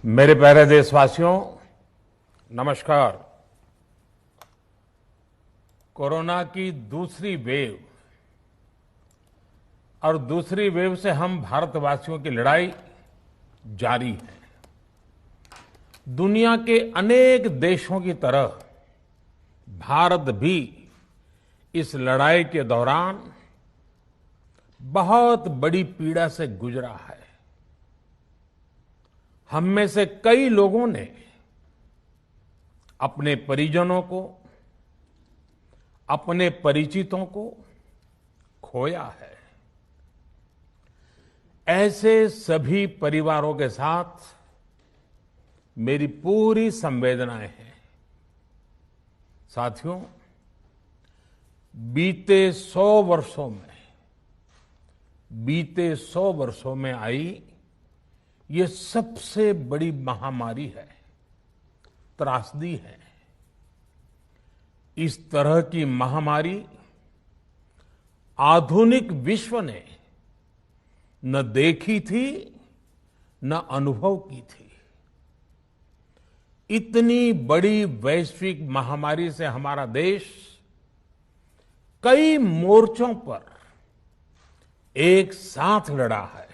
मेरे प्यारे देशवासियों, नमस्कार। कोरोना की दूसरी वेव और दूसरी वेव से हम भारतवासियों की लड़ाई जारी है। दुनिया के अनेक देशों की तरह भारत भी इस लड़ाई के दौरान बहुत बड़ी पीड़ा से गुजरा है। हम में से कई लोगों ने अपने परिजनों को, अपने परिचितों को खोया है। ऐसे सभी परिवारों के साथ मेरी पूरी संवेदनाएं हैं। साथियों, बीते 100 वर्षों में आई ये सबसे बड़ी महामारी है, त्रासदी है। इस तरह की महामारी आधुनिक विश्व ने न देखी थी, न अनुभव की थी। इतनी बड़ी वैश्विक महामारी से हमारा देश कई मोर्चों पर एक साथ लड़ा है।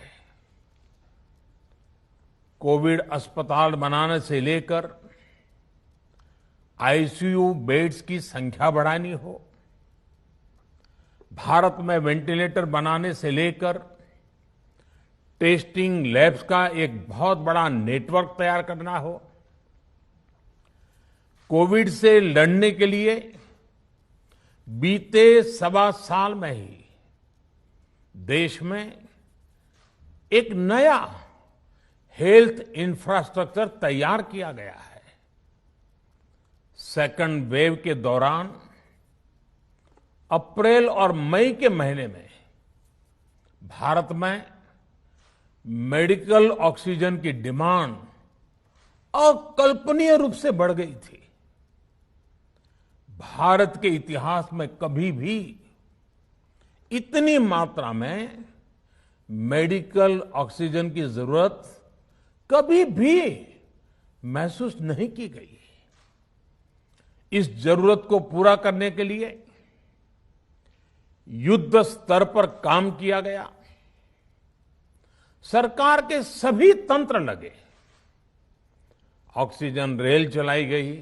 कोविड अस्पताल बनाने से लेकर आईसीयू बेड्स की संख्या बढ़ानी हो, भारत में वेंटिलेटर बनाने से लेकर टेस्टिंग लैब्स का एक बहुत बड़ा नेटवर्क तैयार करना हो, कोविड से लड़ने के लिए बीते 1.25 साल में ही देश में एक नया हेल्थ इंफ्रास्ट्रक्चर तैयार किया गया है। सेकंड वेव के दौरान अप्रैल और मई के महीने में भारत में मेडिकल ऑक्सीजन की डिमांड अकल्पनीय रूप से बढ़ गई थी। भारत के इतिहास में कभी भी इतनी मात्रा में मेडिकल ऑक्सीजन की जरूरत कभी भी महसूस नहीं की गई। इस जरूरत को पूरा करने के लिए युद्ध स्तर पर काम किया गया। सरकार के सभी तंत्र लगे। ऑक्सीजन रेल चलाई गई,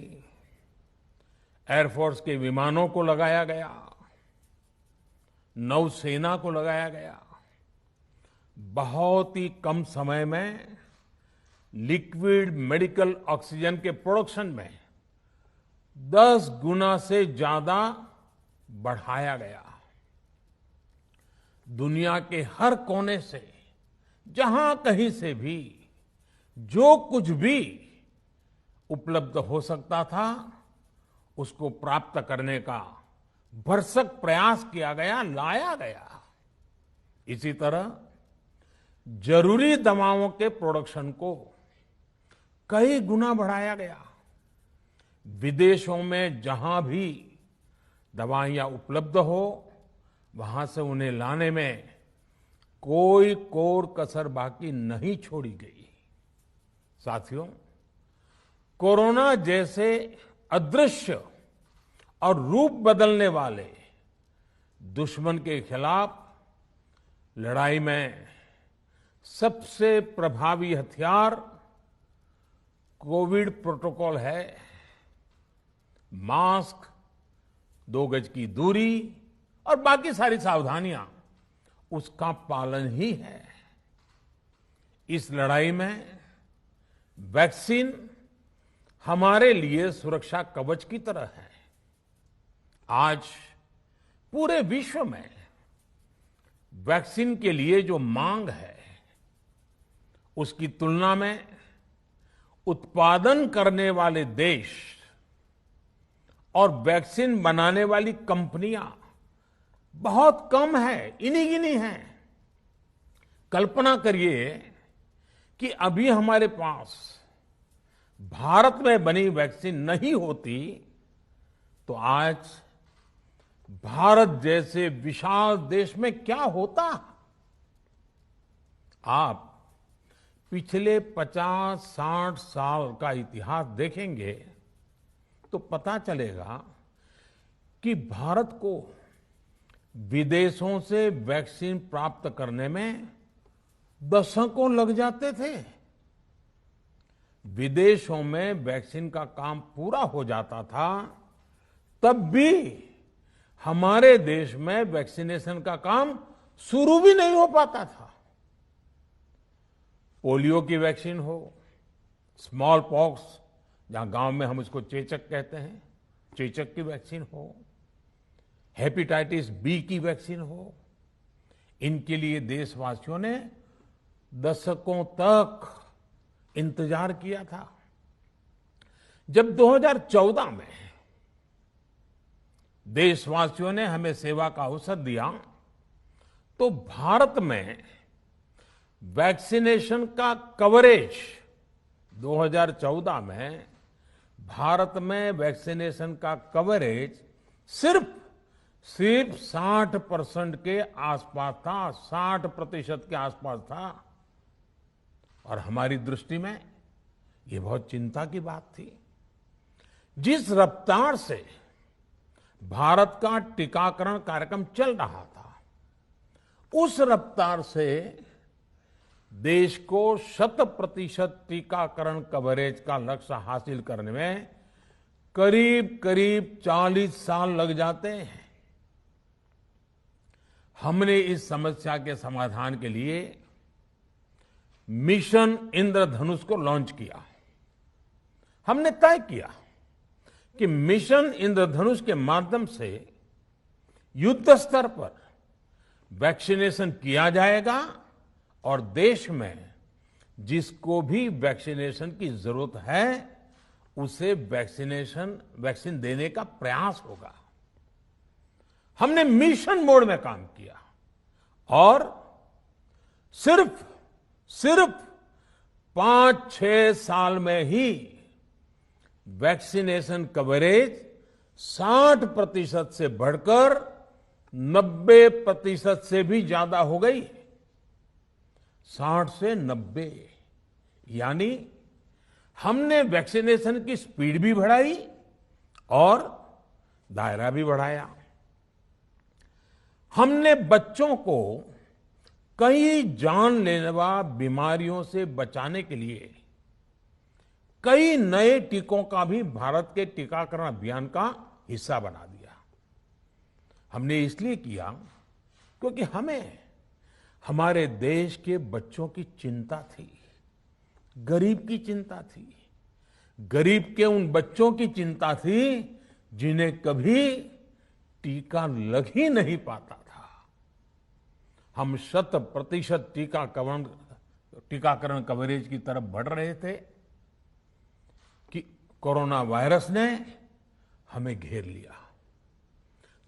एयरफोर्स के विमानों को लगाया गया, नौसेना को लगाया गया। बहुत ही कम समय में लिक्विड मेडिकल ऑक्सीजन के प्रोडक्शन में 10 गुना से ज्यादा बढ़ाया गया। दुनिया के हर कोने से, जहां कहीं से भी जो कुछ भी उपलब्ध हो सकता था, उसको प्राप्त करने का भरसक प्रयास किया गया, लाया गया। इसी तरह जरूरी दवाओं के प्रोडक्शन को कई गुना बढ़ाया गया। विदेशों में जहां भी दवाइयां उपलब्ध हो, वहां से उन्हें लाने में कोई कोर कसर बाकी नहीं छोड़ी गई। साथियों, कोरोना जैसे अदृश्य और रूप बदलने वाले दुश्मन के खिलाफ लड़ाई में सबसे प्रभावी हथियार कोविड प्रोटोकॉल है। मास्क, 2 गज की दूरी और बाकी सारी सावधानियां, उसका पालन ही है। इस लड़ाई में वैक्सीन हमारे लिए सुरक्षा कवच की तरह है। आज पूरे विश्व में वैक्सीन के लिए जो मांग है, उसकी तुलना में उत्पादन करने वाले देश और वैक्सीन बनाने वाली कंपनियां बहुत कम है, इन्हीं गिनी हैं। कल्पना करिए कि अभी हमारे पास भारत में बनी वैक्सीन नहीं होती तो आज भारत जैसे विशाल देश में क्या होता। आप पिछले 50-60 साल का इतिहास देखेंगे तो पता चलेगा कि भारत को विदेशों से वैक्सीन प्राप्त करने में दशकों लग जाते थे। विदेशों में वैक्सीन का काम पूरा हो जाता था, तब भी हमारे देश में वैक्सीनेशन का काम शुरू भी नहीं हो पाता था। पोलियो की वैक्सीन हो, स्मॉल पॉक्स, जहां गांव में हम इसको चेचक कहते हैं, चेचक की वैक्सीन हो, हेपेटाइटिस बी की वैक्सीन हो, इनके लिए देशवासियों ने दशकों तक इंतजार किया था। जब 2014 में देशवासियों ने हमें सेवा का अवसर दिया, तो भारत में वैक्सीनेशन का कवरेज 2014 में भारत में वैक्सीनेशन का कवरेज सिर्फ 60% के आसपास था, 60% के आसपास था। और हमारी दृष्टि में ये बहुत चिंता की बात थी। जिस रफ्तार से भारत का टीकाकरण कार्यक्रम चल रहा था, उस रफ्तार से देश को 100% टीकाकरण कवरेज का लक्ष्य हासिल करने में करीब करीब 40 साल लग जाते हैं। हमने इस समस्या के समाधान के लिए मिशन इंद्रधनुष को लॉन्च किया। हमने तय किया कि मिशन इंद्रधनुष के माध्यम से युद्ध स्तर पर वैक्सीनेशन किया जाएगा और देश में जिसको भी वैक्सीनेशन की जरूरत है उसे वैक्सीन देने का प्रयास होगा। हमने मिशन मोड में काम किया और सिर्फ 5-6 साल में ही वैक्सीनेशन कवरेज 60% से बढ़कर 90% से भी ज्यादा हो गई। 60 से 90, यानी हमने वैक्सीनेशन की स्पीड भी बढ़ाई और दायरा भी बढ़ाया। हमने बच्चों को कई जानलेवा बीमारियों से बचाने के लिए कई नए टीकों का भी भारत के टीकाकरण अभियान का हिस्सा बना दिया। हमने इसलिए किया क्योंकि हमें हमारे देश के बच्चों की चिंता थी, गरीब की चिंता थी, गरीब के उन बच्चों की चिंता थी जिन्हें कभी टीका लग ही नहीं पाता था। हम 100% टीकाकरण कवरेज की तरफ बढ़ रहे थे कि कोरोना वायरस ने हमें घेर लिया।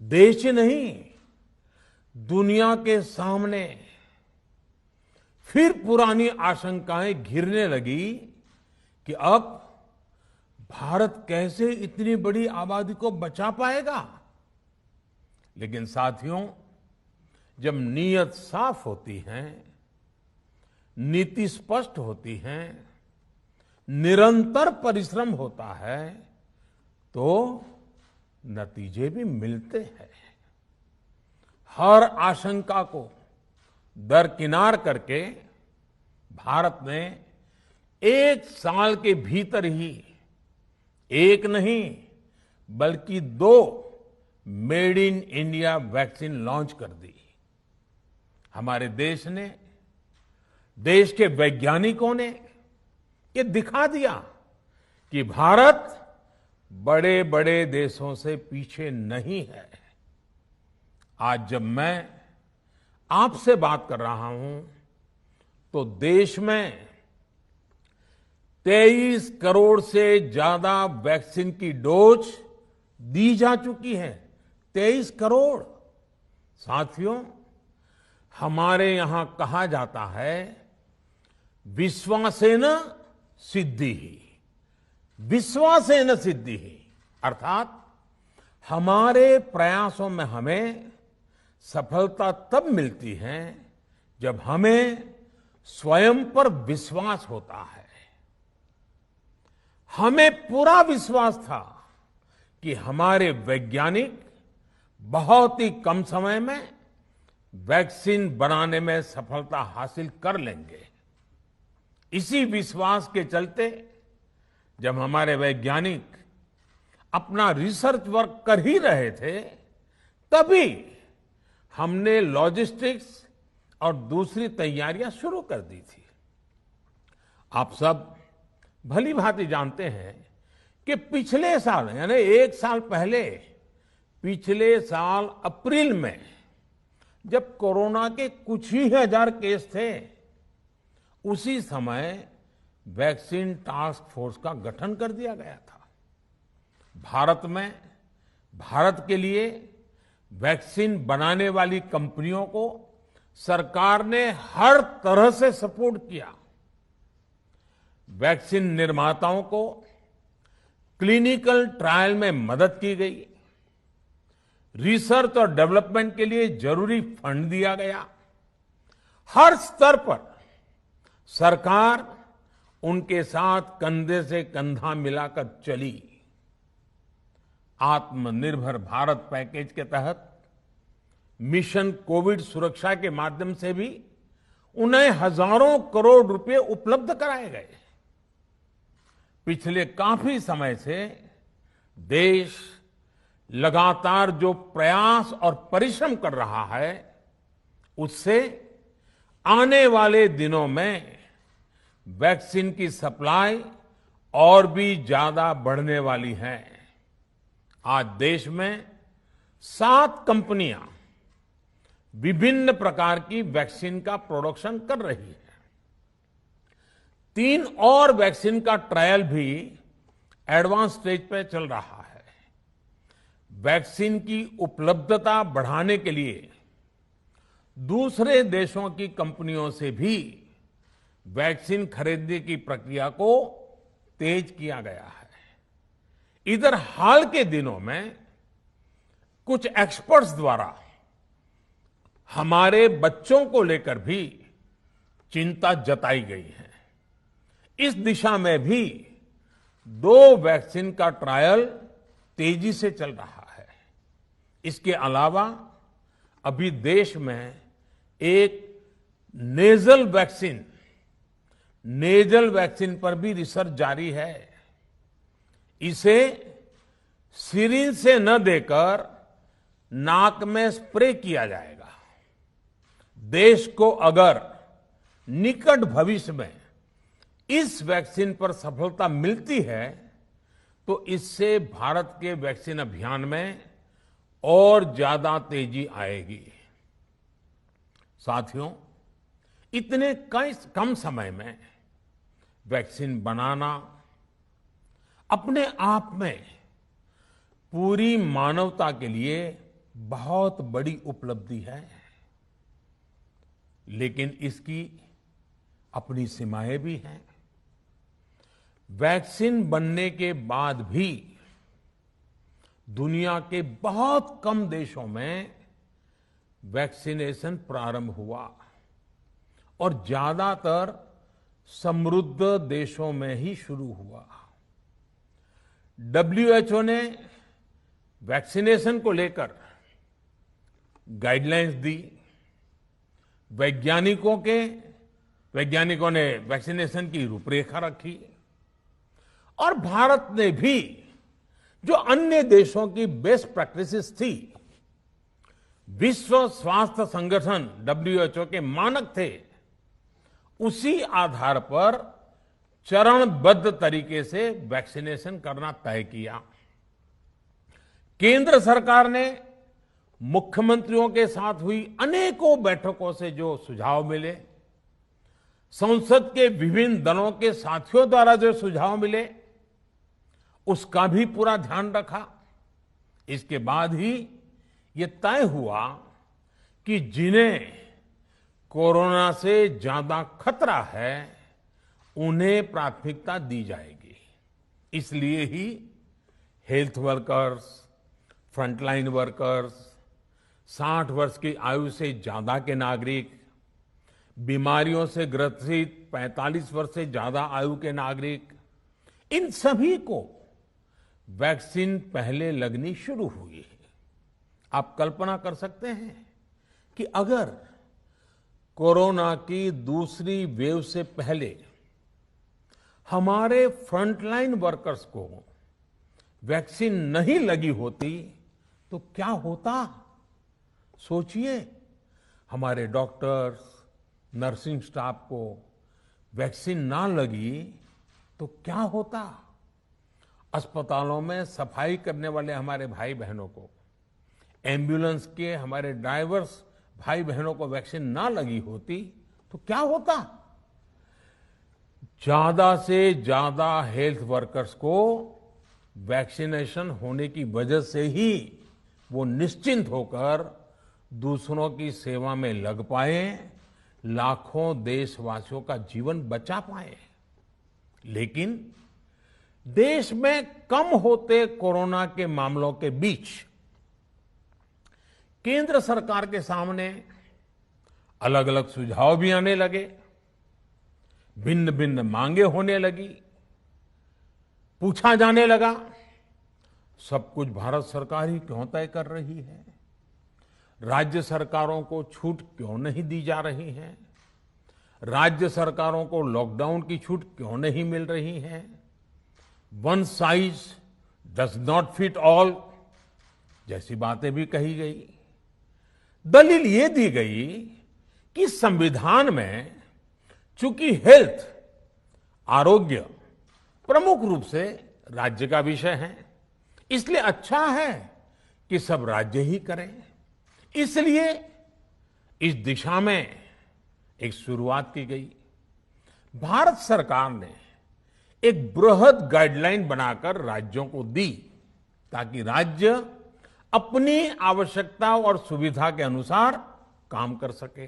देश ही नहीं, दुनिया के सामने फिर पुरानी आशंकाएं घिरने लगी कि अब भारत कैसे इतनी बड़ी आबादी को बचा पाएगा। लेकिन साथियों, जब नीयत साफ होती है, नीति स्पष्ट होती है, निरंतर परिश्रम होता है, तो नतीजे भी मिलते हैं। हर आशंका को दरकिनार करके भारत ने 1 साल के भीतर ही एक नहीं बल्कि 2 made in India vaccine launch कर दी। हमारे देश ने, देश के वैज्ञानिकों ने ये दिखा दिया कि भारत बड़े बड़े देशों से पीछे नहीं है। आज जब मैं आपसे बात कर रहा हूं तो देश में 23 करोड़ से ज्यादा वैक्सीन की डोज दी जा चुकी है। 23 करोड़। साथियों, हमारे यहां कहा जाता है विश्वासेन सिद्धिः, विश्वासेन सिद्धिः, अर्थात हमारे प्रयासों में हमें सफलता तब मिलती है जब हमें स्वयं पर विश्वास होता है। हमें पूरा विश्वास था कि हमारे वैज्ञानिक बहुत ही कम समय में वैक्सीन बनाने में सफलता हासिल कर लेंगे। इसी विश्वास के चलते जब हमारे वैज्ञानिक अपना रिसर्च वर्क कर ही रहे थे, तभी हमने लॉजिस्टिक्स और दूसरी तैयारियां शुरू कर दी थी। आप सब भली भांति जानते हैं कि पिछले साल यानी 1 साल पहले, पिछले साल अप्रैल में जब कोरोना के कुछ ही हजार केस थे, उसी समय वैक्सीन टास्क फोर्स का गठन कर दिया गया था। भारत के लिए वैक्सीन बनाने वाली कंपनियों को सरकार ने हर तरह से सपोर्ट किया। वैक्सीन निर्माताओं को क्लिनिकल ट्रायल में मदद की गई। रिसर्च और डेवलपमेंट के लिए जरूरी फंड दिया गया। हर स्तर पर सरकार उनके साथ कंधे से कंधा मिलाकर चली। आत्मनिर्भर भारत पैकेज के तहत मिशन कोविड सुरक्षा के माध्यम से भी उन्हें हजारों करोड़ रुपए उपलब्ध कराए गए। पिछले काफी समय से देश लगातार जो प्रयास और परिश्रम कर रहा है, उससे आने वाले दिनों में वैक्सीन की सप्लाई और भी ज्यादा बढ़ने वाली है। आज देश में 7 कंपनियां विभिन्न प्रकार की वैक्सीन का प्रोडक्शन कर रही है। 3 और वैक्सीन का ट्रायल भी एडवांस स्टेज पे चल रहा है। वैक्सीन की उपलब्धता बढ़ाने के लिए दूसरे देशों की कंपनियों से भी वैक्सीन खरीदने की प्रक्रिया को तेज किया गया है। इधर हाल के दिनों में कुछ एक्सपर्ट्स द्वारा हमारे बच्चों को लेकर भी चिंता जताई गई है। इस दिशा में भी 2 वैक्सीन का ट्रायल तेजी से चल रहा है। इसके अलावा अभी देश में एक नेजल वैक्सीन पर भी रिसर्च जारी है। इसे सिरिंज से न देकर नाक में स्प्रे किया जाएगा। देश को अगर निकट भविष्य में इस वैक्सीन पर सफलता मिलती है, तो इससे भारत के वैक्सीन अभियान में और ज्यादा तेजी आएगी। साथियों, इतने कम समय में वैक्सीन बनाना अपने आप में पूरी मानवता के लिए बहुत बड़ी उपलब्धि है, लेकिन इसकी अपनी सीमाएं भी हैं। वैक्सीन बनने के बाद भी दुनिया के बहुत कम देशों में वैक्सीनेशन प्रारंभ हुआ और ज्यादातर समृद्ध देशों में ही शुरू हुआ। WHO ने वैक्सीनेशन को लेकर गाइडलाइंस दी। वैज्ञानिकों ने वैक्सीनेशन की रूपरेखा रखी और भारत ने भी जो अन्य देशों की बेस्ट प्रैक्टिसेस थी, विश्व स्वास्थ्य संगठन WHO के मानक थे, उसी आधार पर चरणबद्ध तरीके से वैक्सीनेशन करना तय किया। केंद्र सरकार ने मुख्यमंत्रियों के साथ हुई अनेकों बैठकों से जो सुझाव मिले, संसद के विभिन्न दलों के साथियों द्वारा जो सुझाव मिले, उसका भी पूरा ध्यान रखा। इसके बाद ही ये तय हुआ कि जिन्हें कोरोना से ज्यादा खतरा है, उन्हें प्राथमिकता दी जाएगी। इसलिए ही हेल्थ वर्कर्स, फ्रंटलाइन वर्कर्स, 60 वर्ष की आयु से ज्यादा के नागरिक, बीमारियों से ग्रसित 45 वर्ष से ज्यादा आयु के नागरिक, इन सभी को वैक्सीन पहले लगनी शुरू हुई है। आप कल्पना कर सकते हैं कि अगर कोरोना की दूसरी वेव से पहले हमारे फ्रंटलाइन वर्कर्स को वैक्सीन नहीं लगी होती तो क्या होता? सोचिए, हमारे डॉक्टर्स, नर्सिंग स्टाफ को वैक्सीन ना लगी तो क्या होता? अस्पतालों में सफाई करने वाले हमारे भाई बहनों को, एम्बुलेंस के हमारे ड्राइवर्स भाई बहनों को वैक्सीन ना लगी होती तो क्या होता? ज्यादा से ज्यादा हेल्थ वर्कर्स को वैक्सीनेशन होने की वजह से ही वो निश्चिंत होकर दूसरों की सेवा में लग पाए, लाखों देशवासियों का जीवन बचा पाए। लेकिन देश में कम होते कोरोना के मामलों के बीच केंद्र सरकार के सामने अलग अलग सुझाव भी आने लगे, भिन्न भिन्न मांगे होने लगी, पूछा जाने लगा, सब कुछ भारत सरकार ही क्यों तय कर रही है? राज्य सरकारों को छूट क्यों नहीं दी जा रही है? राज्य सरकारों को लॉकडाउन की छूट क्यों नहीं मिल रही है? One size does not fit all जैसी बातें भी कही गई। दलील ये दी गई कि संविधान में चूंकि हेल्थ, आरोग्य प्रमुख रूप से राज्य का विषय है, इसलिए अच्छा है कि सब राज्य ही करें। इसलिए इस दिशा में एक शुरुआत की गई। भारत सरकार ने एक बृहद गाइडलाइन बनाकर राज्यों को दी ताकि राज्य अपनी आवश्यकता और सुविधा के अनुसार काम कर सके।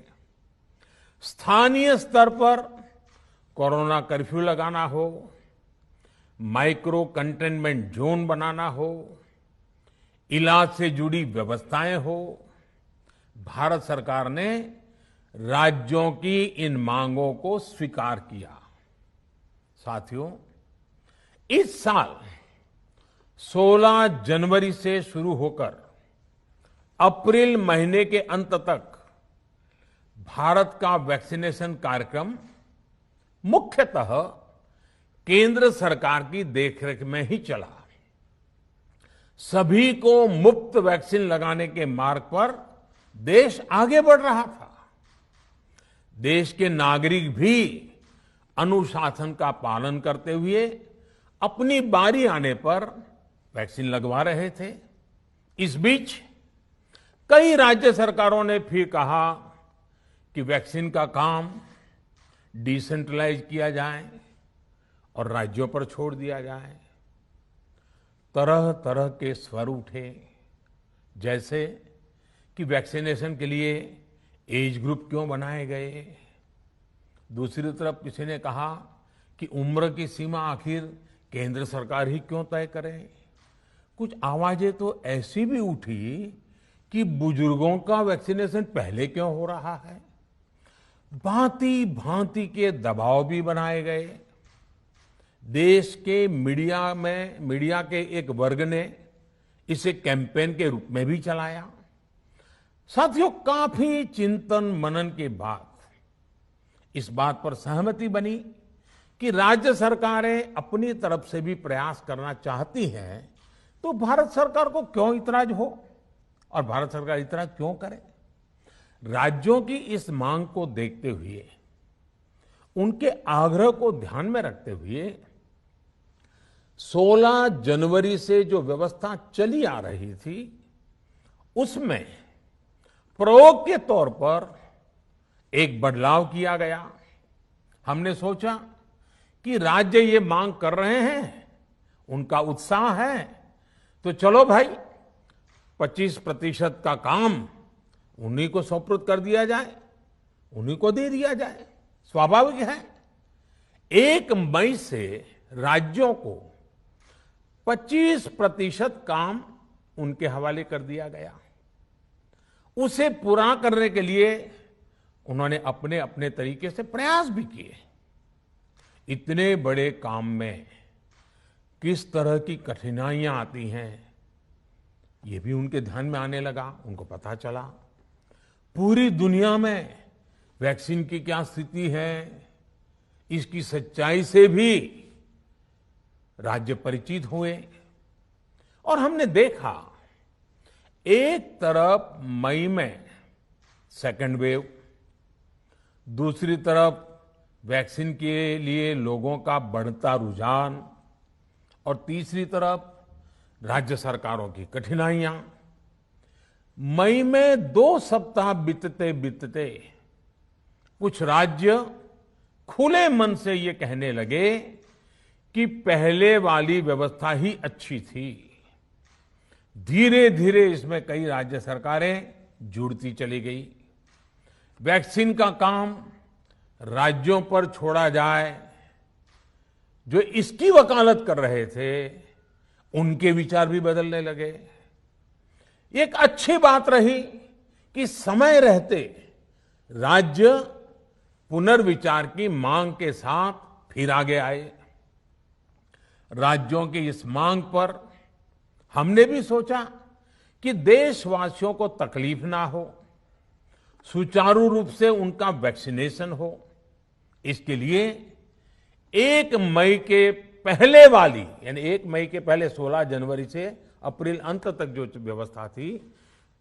स्थानीय स्तर पर कोरोना कर्फ्यू लगाना हो, माइक्रो कंटेनमेंट जोन बनाना हो, इलाज से जुड़ी व्यवस्थाएं हो, भारत सरकार ने राज्यों की इन मांगों को स्वीकार किया। साथियों, इस साल 16 जनवरी से शुरू होकर अप्रैल महीने के अंत तक भारत का वैक्सीनेशन कार्यक्रम मुख्यतः केंद्र सरकार की देखरेख में ही चला। सभी को मुफ्त वैक्सीन लगाने के मार्ग पर देश आगे बढ़ रहा था। देश के नागरिक भी अनुशासन का पालन करते हुए अपनी बारी आने पर वैक्सीन लगवा रहे थे। इस बीच कई राज्य सरकारों ने फिर कहा कि वैक्सीन का काम डिसेंट्रलाइज किया जाए और राज्यों पर छोड़ दिया जाए। तरह तरह के स्वर उठे, जैसे कि वैक्सीनेशन के लिए एज ग्रुप क्यों बनाए गए। दूसरी तरफ किसी ने कहा कि उम्र की सीमा आखिर केंद्र सरकार ही क्यों तय करे। कुछ आवाजें तो ऐसी भी उठी कि बुजुर्गों का वैक्सीनेशन पहले क्यों हो रहा है। भांति भांति के दबाव भी बनाए गए। देश के मीडिया के एक वर्ग ने इसे कैंपेन के रूप में भी चलाया। साथियों, काफी चिंतन मनन के बाद इस बात पर सहमति बनी कि राज्य सरकारें अपनी तरफ से भी प्रयास करना चाहती हैं, तो भारत सरकार को क्यों इतराज हो और भारत सरकार इतराज क्यों करे। राज्यों की इस मांग को देखते हुए, उनके आग्रह को ध्यान में रखते हुए 16 जनवरी से जो व्यवस्था चली आ रही थी, उसमें प्रयोग के तौर पर एक बदलाव किया गया। हमने सोचा कि राज्य ये मांग कर रहे हैं, उनका उत्साह है, तो चलो भाई 25% का काम उन्हीं को सुपुर्द कर दिया जाए, उन्हीं को दे दिया जाए। स्वाभाविक है 1 मई से राज्यों को 25% काम उनके हवाले कर दिया गया। उसे पूरा करने के लिए उन्होंने अपने अपने तरीके से प्रयास भी किए। इतने बड़े काम में किस तरह की कठिनाइयां आती हैं, ये भी उनके ध्यान में आने लगा। उनको पता चला पूरी दुनिया में वैक्सीन की क्या स्थिति है, इसकी सच्चाई से भी राज्य परिचित हुए। और हमने देखा, एक तरफ मई में सेकेंड वेव, दूसरी तरफ वैक्सीन के लिए लोगों का बढ़ता रुझान, और तीसरी तरफ राज्य सरकारों की कठिनाइयां। मई में 2 सप्ताह बीतते बीतते कुछ राज्य खुले मन से ये कहने लगे कि पहले वाली व्यवस्था ही अच्छी थी। धीरे धीरे इसमें कई राज्य सरकारें जुड़ती चली गई। वैक्सीन का काम राज्यों पर छोड़ा जाए, जो इसकी वकालत कर रहे थे उनके विचार भी बदलने लगे। एक अच्छी बात रही कि समय रहते राज्य पुनर्विचार की मांग के साथ फिर आगे आए। राज्यों की इस मांग पर हमने भी सोचा कि देशवासियों को तकलीफ ना हो, सुचारू रूप से उनका वैक्सीनेशन हो। इसके लिए 1 मई के पहले वाली, यानी 1 मई के पहले 16 जनवरी से अप्रैल अंत तक जो व्यवस्था थी,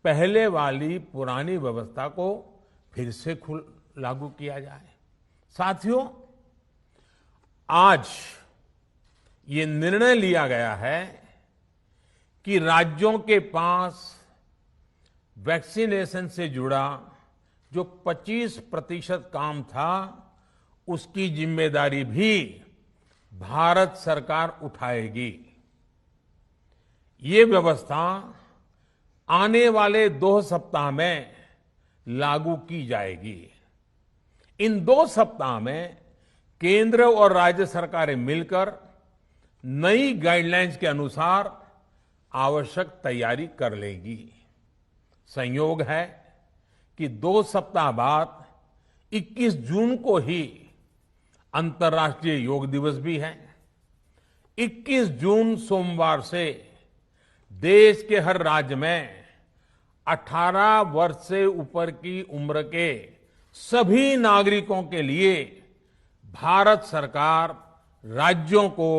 पहले वाली पुरानी व्यवस्था को फिर से लागू किया जाए। साथियों, आज ये निर्णय लिया गया है कि राज्यों के पास वैक्सीनेशन से जुड़ा जो 25% काम था, उसकी जिम्मेदारी भी भारत सरकार उठाएगी। ये व्यवस्था आने वाले 2 सप्ताह में लागू की जाएगी। इन 2 सप्ताह में केंद्र और राज्य सरकारें मिलकर नई गाइडलाइंस के अनुसार आवश्यक तैयारी कर लेगी। संयोग है कि 2 सप्ताह बाद 21 जून को ही अंतर्राष्ट्रीय योग दिवस भी है। 21 जून सोमवार से देश के हर राज्य में 18 वर्ष से ऊपर की उम्र के सभी नागरिकों के लिए भारत सरकार राज्यों को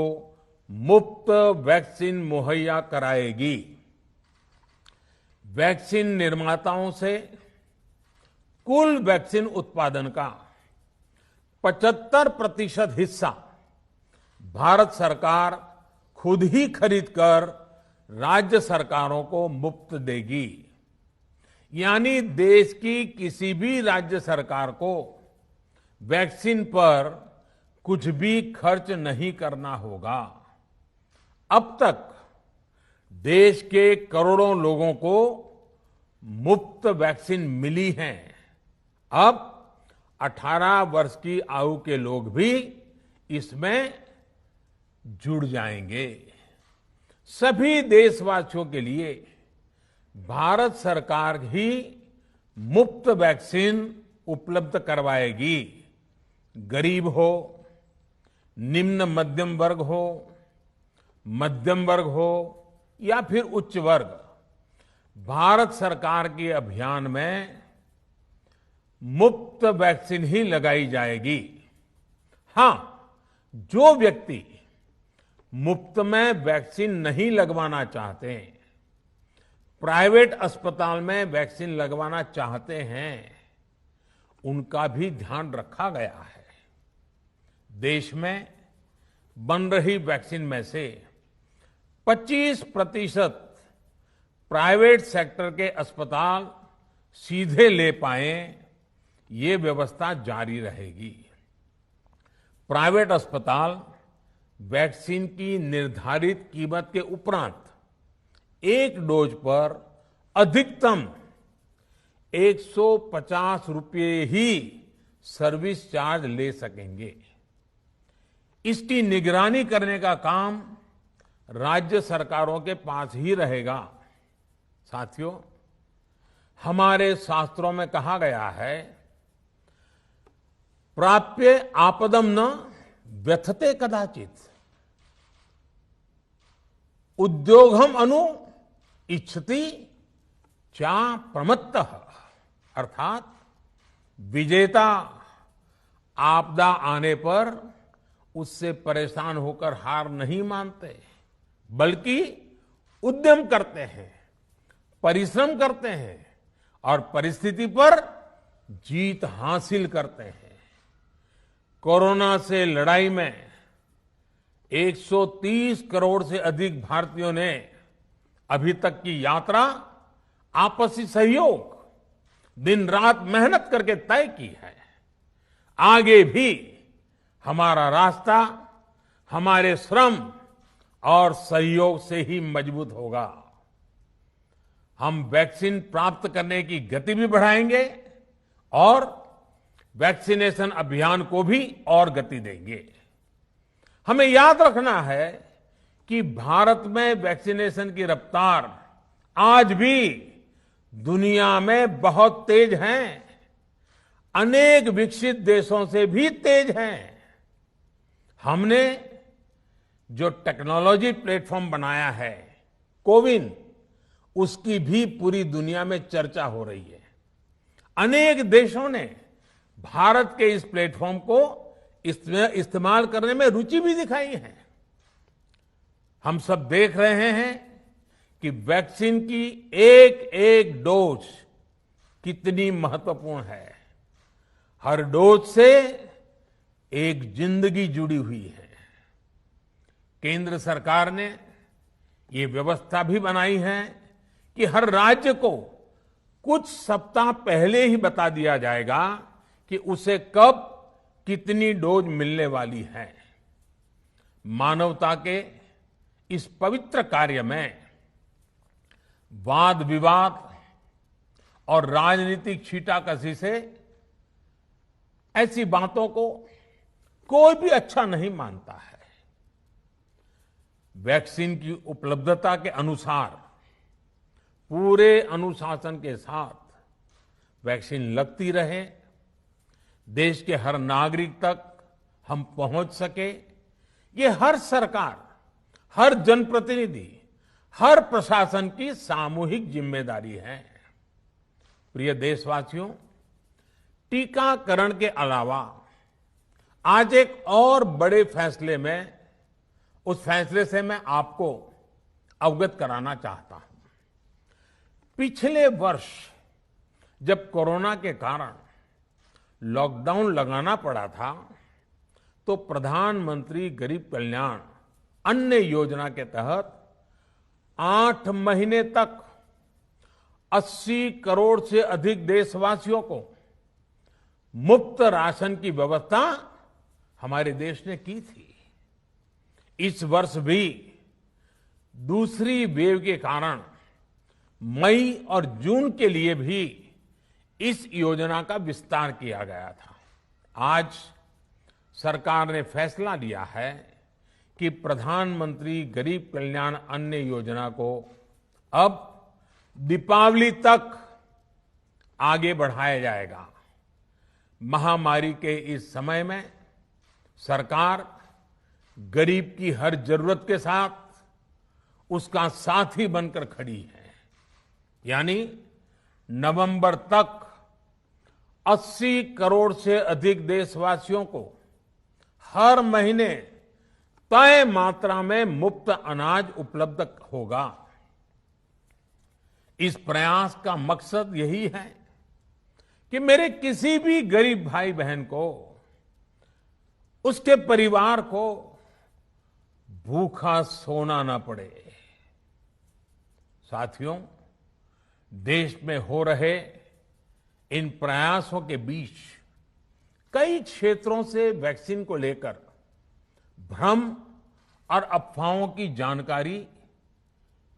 मुफ्त वैक्सीन मुहैया कराएगी। वैक्सीन निर्माताओं से कुल वैक्सीन उत्पादन का 75% हिस्सा भारत सरकार खुद ही खरीदकर राज्य सरकारों को मुफ्त देगी। यानी देश की किसी भी राज्य सरकार को वैक्सीन पर कुछ भी खर्च नहीं करना होगा। अब तक देश के करोड़ों लोगों को मुफ्त वैक्सीन मिली है। अब 18 वर्ष की आयु के लोग भी इसमें जुड़ जाएंगे। सभी देशवासियों के लिए भारत सरकार ही मुफ्त वैक्सीन उपलब्ध करवाएगी। गरीब हो, निम्न मध्यम वर्ग हो, मध्यम वर्ग हो या फिर उच्च वर्ग, भारत सरकार के अभियान में मुफ्त वैक्सीन ही लगाई जाएगी। हां, जो व्यक्ति मुफ्त में वैक्सीन नहीं लगवाना चाहते, प्राइवेट अस्पताल में वैक्सीन लगवाना चाहते हैं, उनका भी ध्यान रखा गया है। देश में बन रही वैक्सीन में से 25% प्राइवेट सेक्टर के अस्पताल सीधे ले पाए, ये व्यवस्था जारी रहेगी। प्राइवेट अस्पताल वैक्सीन की निर्धारित कीमत के उपरांत एक डोज पर अधिकतम 150 रुपये ही सर्विस चार्ज ले सकेंगे। इसकी निगरानी करने का काम राज्य सरकारों के पास ही रहेगा। साथियों, हमारे शास्त्रों में कहा गया है प्राप्य आपदम न व्यथते कदाचित, उद्योगम अनु इच्छति चा प्रमत्तः। अर्थात विजेता आपदा आने पर उससे परेशान होकर हार नहीं मानते, बल्कि उद्यम करते हैं, परिश्रम करते हैं और परिस्थिति पर जीत हासिल करते हैं। कोरोना से लड़ाई में 130 करोड़ से अधिक भारतीयों ने अभी तक की यात्रा आपसी सहयोग, दिन रात मेहनत करके तय की है। आगे भी हमारा रास्ता हमारे श्रम और सहयोग से ही मजबूत होगा। हम वैक्सीन प्राप्त करने की गति भी बढ़ाएंगे और वैक्सीनेशन अभियान को भी और गति देंगे। हमें याद रखना है कि भारत में वैक्सीनेशन की रफ्तार आज भी दुनिया में बहुत तेज है, अनेक विकसित देशों से भी तेज है। हमने जो टेक्नोलॉजी प्लेटफॉर्म बनाया है कोविन, उसकी भी पूरी दुनिया में चर्चा हो रही है। अनेक देशों ने भारत के इस प्लेटफॉर्म को इस्तेमाल करने में रुचि भी दिखाई है। हम सब देख रहे हैं कि वैक्सीन की एक एक डोज कितनी महत्वपूर्ण है। हर डोज से एक जिंदगी जुड़ी हुई है। केंद्र सरकार ने ये व्यवस्था भी बनाई है कि हर राज्य को कुछ सप्ताह पहले ही बता दिया जाएगा कि उसे कब कितनी डोज मिलने वाली है। मानवता के इस पवित्र कार्य में वाद विवाद और राजनीतिक छींटाकशी से ऐसी बातों को कोई भी अच्छा नहीं मानता है। वैक्सीन की उपलब्धता के अनुसार पूरे अनुशासन के साथ वैक्सीन लगती रहे, देश के हर नागरिक तक हम पहुंच सके, ये हर सरकार, हर जनप्रतिनिधि, हर प्रशासन की सामूहिक जिम्मेदारी है। प्रिय देशवासियों, टीकाकरण के अलावा आज एक और बड़े फैसले में, उस फैसले से मैं आपको अवगत कराना चाहता हूं। पिछले वर्ष जब कोरोना के कारण लॉकडाउन लगाना पड़ा था, तो प्रधानमंत्री गरीब कल्याण अन्न योजना के तहत 8 महीने तक 80 करोड़ से अधिक देशवासियों को मुफ्त राशन की व्यवस्था हमारे देश ने की थी। इस वर्ष भी दूसरी वेव के कारण मई और जून के लिए भी इस योजना का विस्तार किया गया था। आज सरकार ने फैसला लिया है कि प्रधानमंत्री गरीब कल्याण अन्न योजना को अब दीपावली तक आगे बढ़ाया जाएगा। महामारी के इस समय में सरकार गरीब की हर जरूरत के साथ उसका साथी बनकर खड़ी है। यानी नवंबर तक 80 करोड़ से अधिक देशवासियों को हर महीने तय मात्रा में मुफ्त अनाज उपलब्ध होगा। इस प्रयास का मकसद यही है कि मेरे किसी भी गरीब भाई बहन को, उसके परिवार को भूखा सोना ना पड़े। साथियों, देश में हो रहे इन प्रयासों के बीच कई क्षेत्रों से वैक्सीन को लेकर भ्रम और अफवाहों की जानकारी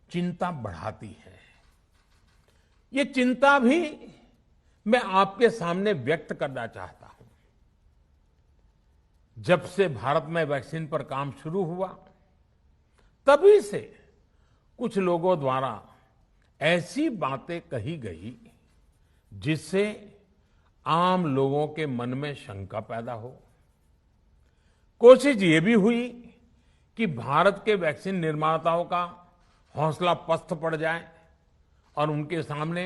चिंता बढ़ाती है। ये चिंता भी मैं आपके सामने व्यक्त करना चाहता हूं। जब से भारत में वैक्सीन पर काम शुरू हुआ, तभी से कुछ लोगों द्वारा ऐसी बातें कही गई जिससे आम लोगों के मन में शंका पैदा हो। कोशिश ये भी हुई कि भारत के वैक्सीन निर्माताओं का हौसला पस्त पड़ जाए और उनके सामने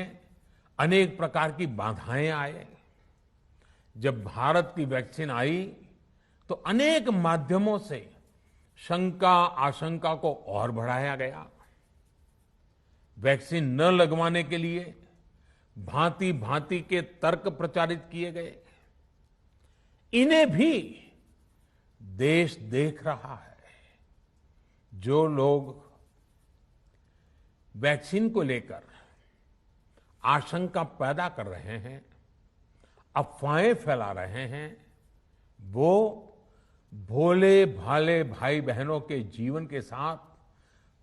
अनेक प्रकार की बाधाएं आए। जब भारत की वैक्सीन आई तो अनेक माध्यमों से शंका आशंका को और बढ़ाया गया। वैक्सीन न लगवाने के लिए भांति भांति के तर्क प्रचारित किए गए। इन्हें भी देश देख रहा है। जो लोग वैक्सीन को लेकर आशंका पैदा कर रहे हैं, अफवाहें फैला रहे हैं, वो भोले भाले भाई बहनों के जीवन के साथ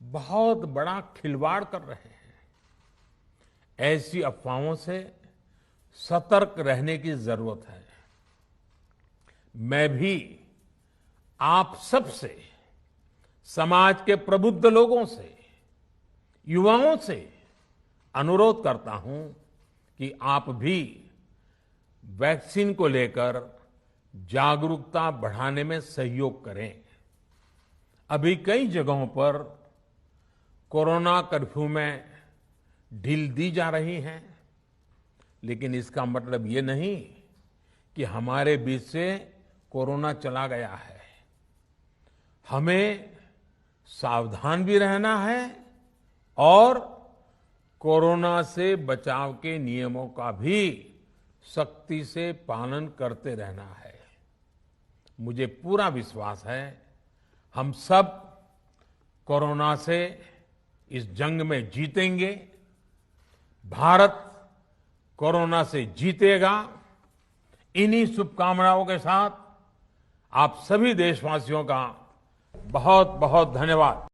बहुत बड़ा खिलवाड़ कर रहे हैं। ऐसी अफवाहों से सतर्क रहने की जरूरत है। मैं भी आप सबसे, समाज के प्रबुद्ध लोगों से, युवाओं से अनुरोध करता हूं कि आप भी वैक्सीन को लेकर जागरूकता बढ़ाने में सहयोग करें। अभी कई जगहों पर कोरोना कर्फ्यू में ढील दी जा रही है, लेकिन इसका मतलब ये नहीं कि हमारे बीच से कोरोना चला गया है। हमें सावधान भी रहना है और कोरोना से बचाव के नियमों का भी सख्ती से पालन करते रहना है। मुझे पूरा विश्वास है हम सब कोरोना से इस जंग में जीतेंगे। भारत कोरोना से जीतेगा। इन्हीं शुभकामनाओं के साथ आप सभी देशवासियों का बहुत बहुत धन्यवाद।